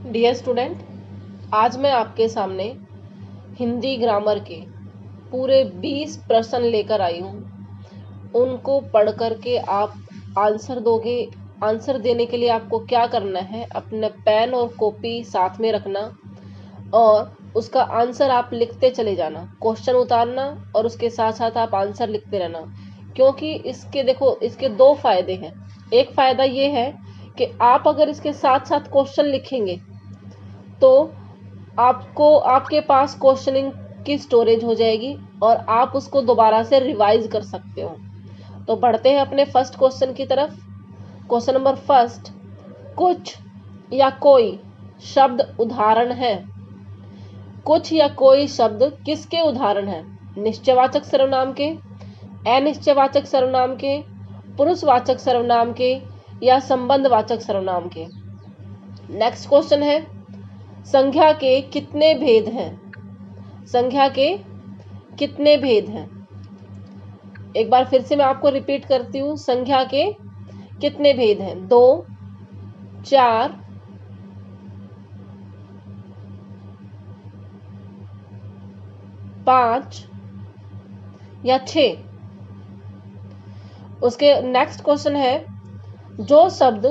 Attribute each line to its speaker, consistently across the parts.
Speaker 1: Dear student, आज मैं आपके सामने हिंदी ग्रामर के पूरे 20 प्रश्न लेकर आई हूँ। उनको पढ़ कर के आप आंसर दोगे। आंसर देने के लिए आपको क्या करना है, अपने पेन और कॉपी साथ में रखना और उसका आंसर आप लिखते चले जाना, क्वेश्चन उतारना और उसके साथ साथ आप आंसर लिखते रहना। क्योंकि इसके दो फायदे हैं। एक फायदा ये है कि आप अगर इसके साथ साथ क्वेश्चन लिखेंगे तो आपके पास क्वेश्चनिंग की स्टोरेज हो जाएगी और आप उसको दोबारा से रिवाइज कर सकते हो। तो बढ़ते हैं अपने फर्स्ट क्वेश्चन की तरफ। क्वेश्चन नंबर फर्स्ट, कुछ या कोई शब्द उदाहरण है। कुछ या कोई शब्द किसके उदाहरण है? निश्चयवाचक सर्वनाम के, अनिश्चयवाचक सर्वनाम के, पुरुषवाचक सर्वनाम के या संबंधवाचक सर्वनाम के। नेक्स्ट क्वेश्चन है, संख्या के कितने भेद हैं? संख्या के कितने भेद हैं? एक बार फिर से मैं आपको रिपीट करती हूँ, संख्या के कितने भेद हैं? 2, 4, 5 या 6। उसके नेक्स्ट क्वेश्चन है, जो शब्द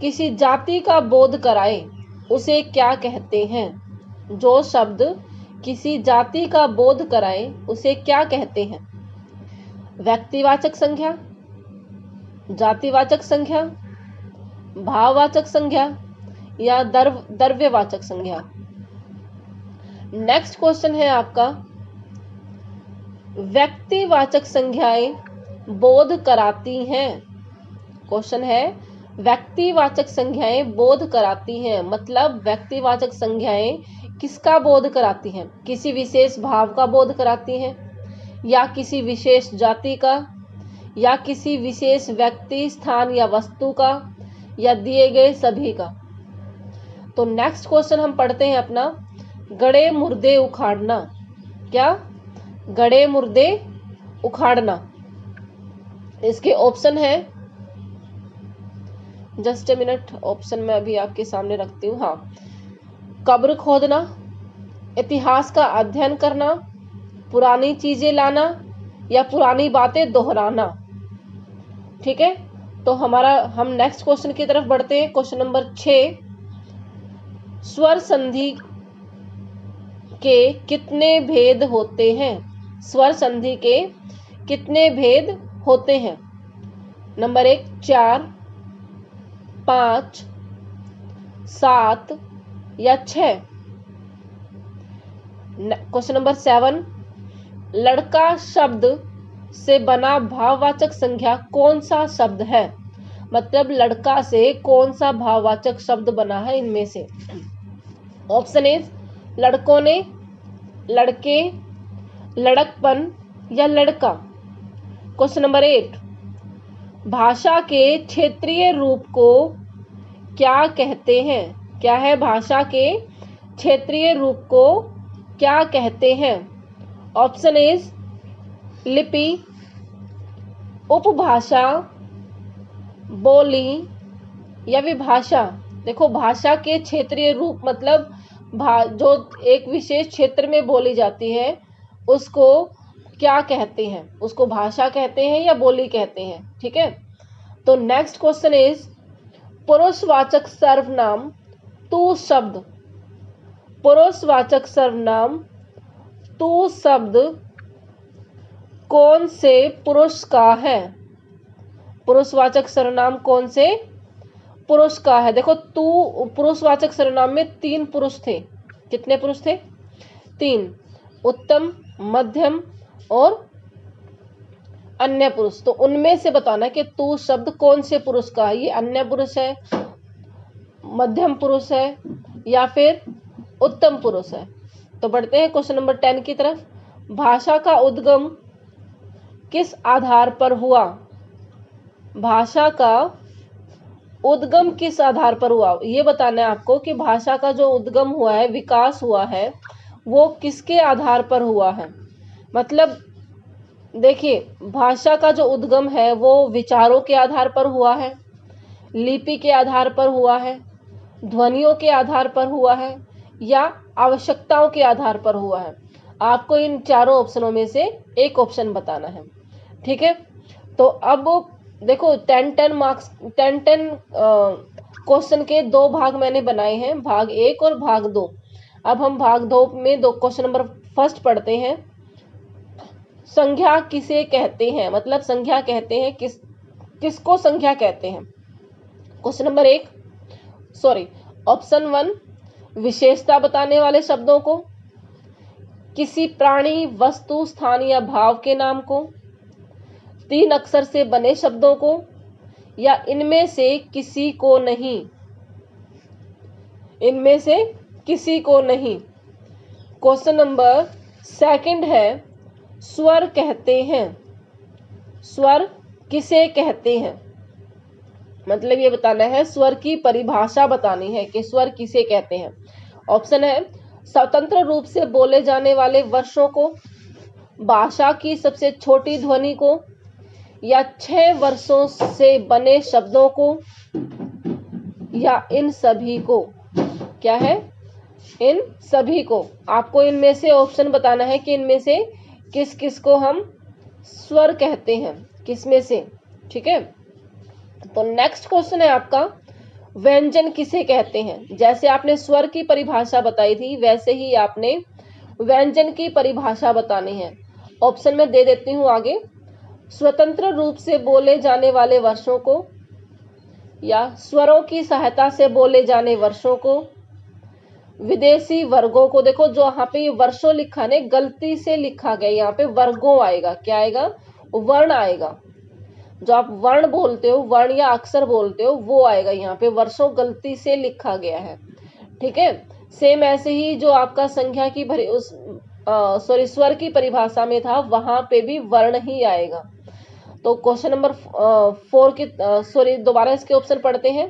Speaker 1: किसी जाति का बोध कराए उसे क्या कहते हैं? जो शब्द किसी जाति का बोध कराए उसे क्या कहते हैं? व्यक्तिवाचक संख्या, जातिवाचक संख्या, भाववाचक संख्या या द्रव्यवाचक संख्या। नेक्स्ट क्वेश्चन है आपका, व्यक्तिवाचक संख्याएं बोध कराती हैं। क्वेश्चन है, व्यक्तिवाचक संख्याएं बोध कराती हैं, मतलब व्यक्तिवाचक संख्याएं किसका बोध कराती हैं? किसी विशेष भाव का बोध कराती हैं या किसी विशेष जाति का या किसी विशेष व्यक्ति, स्थान या वस्तु का या दिए गए सभी का। तो नेक्स्ट क्वेश्चन हम पढ़ते हैं अपना, गड़े मुर्दे उखाड़ना। क्या? गड़े मुर्दे उखाड़ना। इसके ऑप्शन है, जस्ट ए मिनट, ऑप्शन में अभी आपके सामने रखती हूँ। हाँ, कब्र खोदना, इतिहास का अध्ययन करना, पुरानी चीजें लाना या पुरानी बातें दोहराना। ठीक है, तो हम नेक्स्ट क्वेश्चन की तरफ बढ़ते हैं। क्वेश्चन नंबर 6, स्वर संधि के कितने भेद होते हैं? स्वर संधि के कितने भेद होते हैं? नंबर 1, 4, 5, 7 या 6। क्वेश्चन नंबर 7, लड़का शब्द से बना भाववाचक संख्या कौन सा शब्द है? मतलब लड़का से कौन सा भाववाचक शब्द बना है इनमें से? ऑप्शन इज, लड़कों ने, लड़के, लड़कपन या लड़का। क्वेश्चन नंबर 8, भाषा के क्षेत्रीय रूप को क्या कहते हैं? क्या है? भाषा के क्षेत्रीय रूप को क्या कहते हैं? ऑप्शन इज, लिपि, उपभाषा, बोली या विभाषा। देखो, भाषा के क्षेत्रीय रूप मतलब जो एक विशेष क्षेत्र में बोली जाती है उसको क्या कहते हैं? उसको भाषा कहते हैं या बोली कहते हैं? ठीक है, तो नेक्स्ट क्वेश्चन इज, पुरुषवाचक सर्वनाम तू शब्द। पुरुषवाचक सर्वनाम तू शब्द कौन से पुरुष का है? पुरुषवाचक सर्वनाम कौन से पुरुष का है? देखो, तू पुरुषवाचक सर्वनाम में 3 पुरुष थे। कितने पुरुष थे? 3, उत्तम, मध्यम और अन्य पुरुष। तो उनमें से बताना कि तू शब्द कौन से पुरुष का है। ये अन्य पुरुष है, मध्यम पुरुष है या फिर उत्तम पुरुष है। तो बढ़ते हैं क्वेश्चन नंबर 10 की तरफ। भाषा का उद्गम किस आधार पर हुआ? भाषा का उद्गम किस आधार पर हुआ? ये बताना है आपको कि भाषा का जो उद्गम हुआ है, विकास हुआ है, वो किसके आधार पर हुआ है। मतलब देखिए, भाषा का जो उद्गम है वो विचारों के आधार पर हुआ है, लिपि के आधार पर हुआ है, ध्वनियों के आधार पर हुआ है या आवश्यकताओं के आधार पर हुआ है? आपको इन चारों ऑप्शनों में से एक ऑप्शन बताना है। ठीक है, तो अब देखो 10 मार्क्स 10 क्वेश्चन के दो भाग मैंने बनाए हैं, भाग 1 और भाग 2। अब हम भाग 2 में दो क्वेश्चन नंबर फर्स्ट पढ़ते हैं। संज्ञा किसे कहते हैं, मतलब संज्ञा कहते हैं किसको संज्ञा कहते हैं? क्वेश्चन नंबर 1 ऑप्शन 1, विशेषता बताने वाले शब्दों को, किसी प्राणी, वस्तु, स्थान या भाव के नाम को, 3 अक्षर से बने शब्दों को, या इनमें से किसी को नहीं? इनमें से किसी को नहीं। क्वेश्चन नंबर 2 है, स्वर कहते हैं। स्वर किसे कहते हैं? मतलब ये बताना है, स्वर की परिभाषा बतानी है कि स्वर किसे कहते हैं। ऑप्शन है, स्वतंत्र रूप से बोले जाने वाले वर्षों को, भाषा की सबसे छोटी ध्वनि को, या 6 वर्षों से बने शब्दों को, या इन सभी को। क्या है? इन सभी को। आपको इनमें से ऑप्शन बताना है कि इनमें से किस किस को हम स्वर कहते हैं, किसमें से। ठीक है, तो नेक्स्ट क्वेश्चन है आपका, व्यंजन किसे कहते हैं? जैसे आपने स्वर की परिभाषा बताई थी, वैसे ही आपने व्यंजन की परिभाषा बतानी है। ऑप्शन में दे देती हूं आगे, स्वतंत्र रूप से बोले जाने वाले वर्षों को, या स्वरों की सहायता से बोले जाने वर्षों को, विदेशी वर्गों को। देखो जो यहाँ पे वर्षों लिखा है, गलती से लिखा गया, यहाँ पे वर्गों आएगा। क्या आएगा? वर्ण आएगा। जो आप वर्ण बोलते हो, वर्ण या अक्षर बोलते हो, वो आएगा। यहाँ पे वर्षों गलती से लिखा गया है। ठीक है, सेम ऐसे ही जो आपका संख्या की स्वर की परिभाषा में था, वहां पे भी वर्ण ही आएगा। तो क्वेश्चन नंबर 4 की दोबारा इसके ऑप्शन पढ़ते हैं।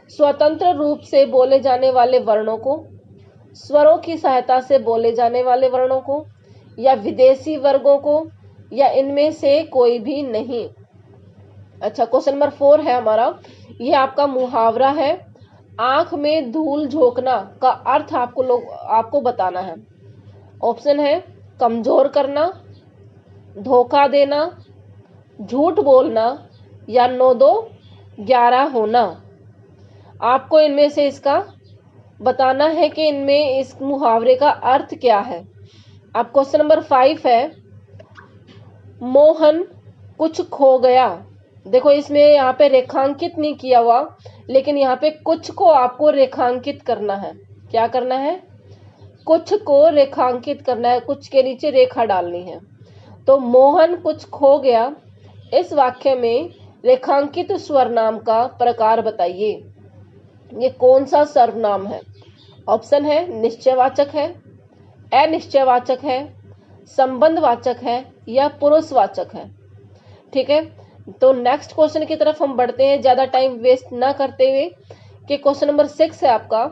Speaker 1: स्वतंत्र रूप से बोले जाने वाले वर्णों को, स्वरों की सहायता से बोले जाने वाले वर्णों को, या विदेशी वर्गों को, या इनमें से कोई भी नहीं। अच्छा, क्वेश्चन नंबर 4 है हमारा, ये आपका मुहावरा है, आंख में धूल झोंकना का अर्थ आपको बताना है। ऑप्शन है, कमजोर करना, धोखा देना, झूठ बोलना, या 9-2-11 होना। आपको इनमें से इसका बताना है कि इनमें इस मुहावरे का अर्थ क्या है। अब क्वेश्चन नंबर 5 है, मोहन कुछ खो गया। देखो इसमें यहाँ पे रेखांकित नहीं किया हुआ, लेकिन यहाँ पे कुछ को आपको रेखांकित करना है। क्या करना है? कुछ को रेखांकित करना है, कुछ के नीचे रेखा डालनी है। तो मोहन कुछ खो गया, इस वाक्य में रेखांकित सर्वनाम का प्रकार बताइए। ये कौन सा सर्वनाम है? ऑप्शन है, निश्चयवाचक है, अनिश्चयवाचक है, संबंधवाचक है, या पुरुषवाचक है। ठीक है, तो नेक्स्ट क्वेश्चन की तरफ हम बढ़ते हैं, ज्यादा टाइम वेस्ट ना करते हुए। कि क्वेश्चन नंबर 6 है आपका,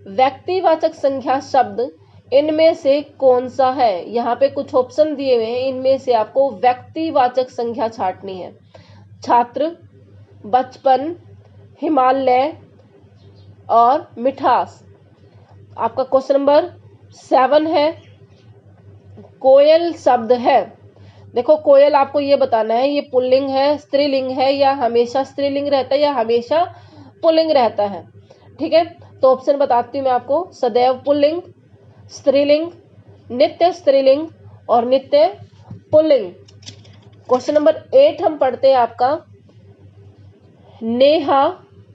Speaker 1: व्यक्तिवाचक संज्ञा शब्द इनमें से कौन सा है? यहाँ पे कुछ ऑप्शन दिए हुए हैं, इनमें से आपको व्यक्तिवाचक संज्ञा छांटनी है। छात्र, बचपन, हिमालय और मिठास। आपका क्वेश्चन नंबर 7 है, कोयल शब्द है। देखो कोयल आपको ये बताना है, ये पुल्लिंग है, स्त्रीलिंग है, या हमेशा स्त्रीलिंग रहता है, या हमेशा पुल्लिंग रहता है। ठीक है, तो ऑप्शन बताती हूँ मैं आपको, सदैव पुल्लिंग, स्त्रीलिंग, नित्य स्त्रीलिंग, और नित्य पुल्लिंग। क्वेश्चन नंबर 8 हम पढ़ते हैं आपका, नेहा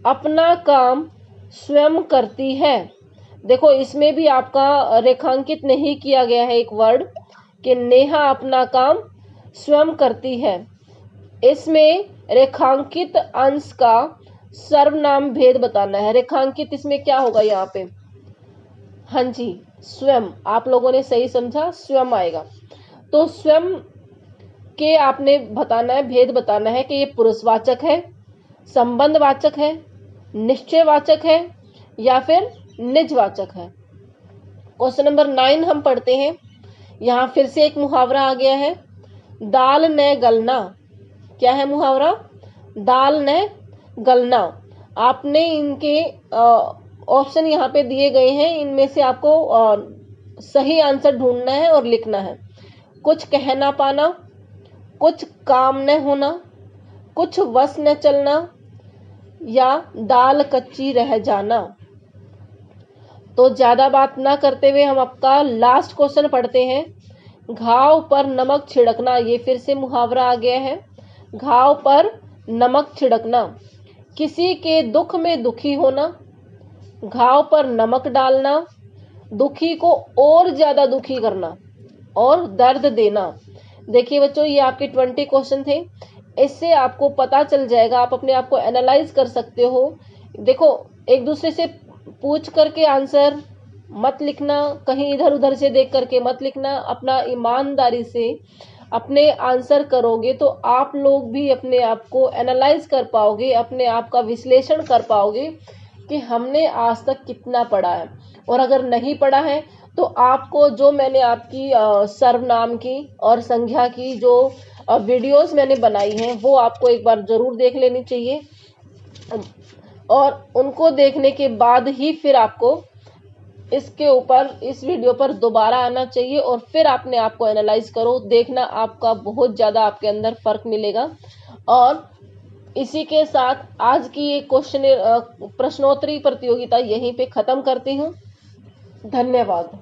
Speaker 1: अपना काम स्वयं करती है। देखो इसमें भी आपका रेखांकित नहीं किया गया है एक वर्ड, कि नेहा अपना काम स्वयं करती है। इसमें रेखांकित अंश का सर्वनाम भेद बताना है। रेखांकित इसमें क्या होगा यहाँ पे? हाँ जी, स्वयं। आप लोगों ने सही समझा, स्वयं आएगा। तो स्वयं के आपने बताना है, भेद बताना है कि ये पुरुषवाचक है, संबंधवाचक है, निश्चयवाचक है, या फिर निजवाचक है। क्वेश्चन नंबर 9 हम पढ़ते हैं। यहाँ फिर से एक मुहावरा आ गया है, दाल न गलना। क्या है मुहावरा? दाल न गलना। आपने इनके ऑप्शन यहाँ पे दिए गए हैं, इनमें से आपको सही आंसर ढूंढना है और लिखना है। कुछ कह ना पाना, कुछ काम न होना, कुछ वश न चलना, या दाल कच्ची रह जाना। तो ज्यादा बात ना करते हुए हम आपका लास्ट क्वेश्चन पढ़ते हैं। घाव पर नमक छिड़कना, ये फिर से मुहावरा आ गया है। घाव पर नमक छिड़कना, किसी के दुख में दुखी होना, घाव पर नमक डालना, दुखी को और ज्यादा दुखी करना और दर्द देना। देखिए बच्चों, ये आपके 20 क्वेश्चन थे। इससे आपको पता चल जाएगा, आप अपने आप को एनालाइज कर सकते हो। देखो, एक दूसरे से पूछ करके आंसर मत लिखना, कहीं इधर उधर से देख करके मत लिखना। अपना ईमानदारी से अपने आंसर करोगे तो आप लोग भी अपने आप को एनालाइज कर पाओगे, अपने आप का विश्लेषण कर पाओगे कि हमने आज तक कितना पढ़ा है। और अगर नहीं पढ़ा है तो आपको जो मैंने आपकी सर्वनाम की और संज्ञा की जो वीडियोस मैंने बनाई हैं वो आपको एक बार जरूर देख लेनी चाहिए, और उनको देखने के बाद ही फिर आपको इसके ऊपर, इस वीडियो पर दोबारा आना चाहिए और फिर अपने आप को एनालाइज करो। देखना, आपका बहुत ज्यादा आपके अंदर फर्क मिलेगा। और इसी के साथ आज की ये प्रश्नोत्तरी प्रतियोगिता यहीं पे खत्म करती हूँ। धन्यवाद।